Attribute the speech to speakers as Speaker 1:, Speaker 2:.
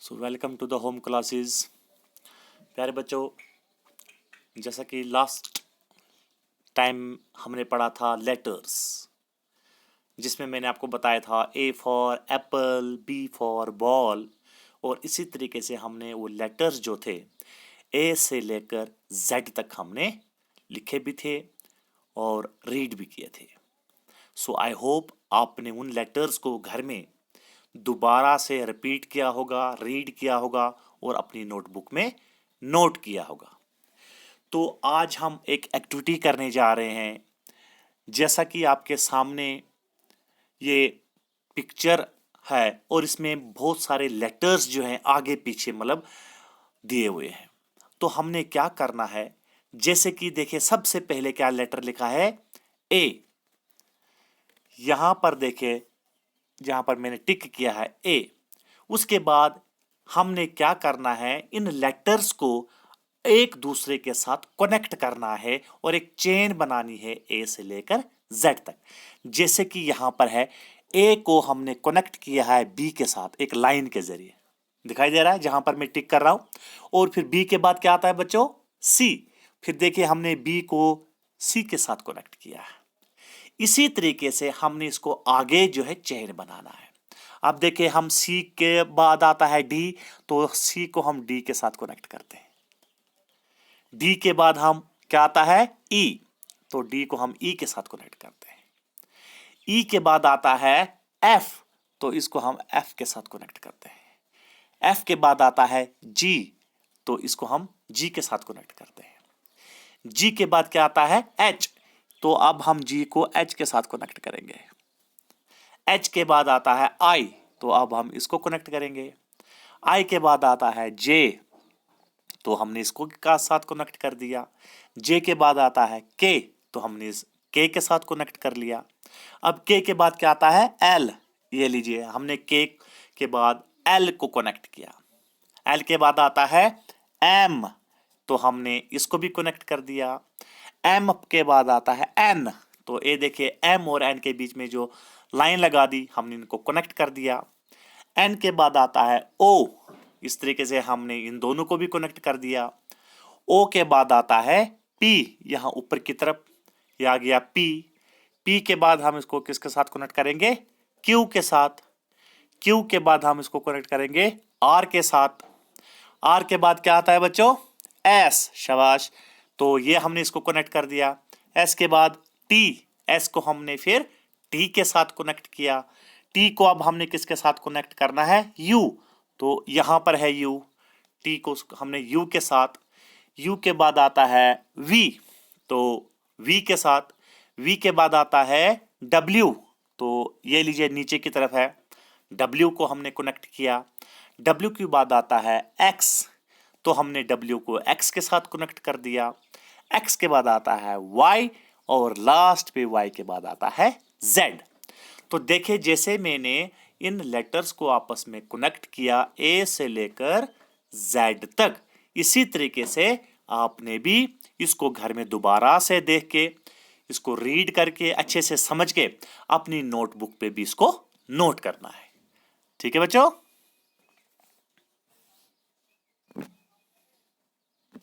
Speaker 1: So welcome to the home classes. प्यारे बच्चों, जैसा कि लास्ट टाइम हमने पढ़ा था लेटर्स, जिसमें मैंने आपको बताया था A for apple, B for ball, और इसी तरीके से हमने वो लेटर्स जो थे ए से लेकर जेड तक हमने लिखे भी थे और रीड भी किए थे। सो आई होप आपने उन लेटर्स को घर में दोबारा से रिपीट किया होगा, रीड किया होगा और अपनी नोटबुक में नोट किया होगा। तो आज हम एक एक्टिविटी करने जा रहे हैं। जैसा कि आपके सामने ये पिक्चर है और इसमें बहुत सारे लेटर्स जो हैं आगे पीछे मतलब दिए हुए हैं। तो हमने क्या करना है, जैसे कि देखिए सबसे पहले क्या लेटर लिखा है, ए। यहां पर देखिए, जहां पर मैंने टिक किया है ए। उसके बाद हमने क्या करना है, इन लेटर्स को एक दूसरे के साथ कनेक्ट करना है और एक चेन बनानी है ए से लेकर जेड तक। जैसे कि यहां पर है, ए को हमने कनेक्ट किया है बी के साथ एक लाइन के जरिए, दिखाई दे रहा है जहां पर मैं टिक कर रहा हूं। और फिर बी के बाद क्या आता है बच्चों, सी। फिर देखिए हमने बी को सी के साथ कनेक्ट किया है। इसी तरीके से हमने इसको आगे जो है चेन बनाना है। अब देखिए हम सी के बाद आता है डी, तो सी को हम डी के साथ कनेक्ट करते हैं। डी के बाद हम क्या आता है ई, तो डी को हम ई के साथ कनेक्ट करते हैं। ई के बाद आता है एफ, तो इसको हम एफ के साथ कनेक्ट करते हैं। एफ के बाद आता है जी, तो इसको हम जी के साथ कनेक्ट करते हैं। जी के बाद क्या आता है एच, तो अब हम जी को एच के साथ कनेक्ट करेंगे। एच के बाद आता है आई, तो अब हम इसको कनेक्ट करेंगे। आई के बाद आता है जे, तो हमने इसको का साथ कनेक्ट कर दिया। जे के बाद आता है के, तो हमने इस के के साथ कनेक्ट कर लिया। अब के के बाद क्या आता है एल, ये लीजिए हमने के बाद एल को कनेक्ट किया। एल के बाद आता है एम, तो हमने इसको भी कनेक्ट कर दिया। एम के बाद आता है एन, तो ये देखिए एम और एन के बीच में जो लाइन लगा दी, हमने इनको कनेक्ट कर दिया। एन के बाद आता है ओ, इस तरीके से हमने इन दोनों को भी कनेक्ट कर दिया। ओ के बाद आता है पी, यहां ऊपर की तरफ ये आ गया पी। पी के बाद हम इसको किसके साथ कनेक्ट करेंगे, क्यू के साथ। क्यू के बाद हम इसको कनेक्ट करेंगे आर के साथ। आर के बाद क्या आता है बच्चों एस, शाबाश, तो ये हमने इसको कनेक्ट कर दिया। एस के बाद टी, एस को हमने फिर टी के साथ कनेक्ट किया। टी को अब हमने किसके साथ कनेक्ट करना है, यू, तो यहां पर है यू, टी को हमने यू के साथ। यू के बाद आता है वी, तो वी के साथ। वी के बाद आता है डब्ल्यू, तो ये लीजिए नीचे की तरफ है, डब्ल्यू को हमने कनेक्ट किया। डब्ल्यू के बाद आता है एक्स, तो हमने डब्ल्यू को एक्स के साथ कनेक्ट कर दिया। एक्स के बाद आता है वाई, और लास्ट पे वाई के बाद आता है जेड। तो देखिए जैसे मैंने इन लेटर्स को आपस में कनेक्ट किया ए से लेकर जेड तक, इसी तरीके से आपने भी इसको घर में दोबारा से देख के, इसको रीड करके अच्छे से समझ के अपनी नोटबुक पे भी इसको नोट करना है। ठीक है बच्चों।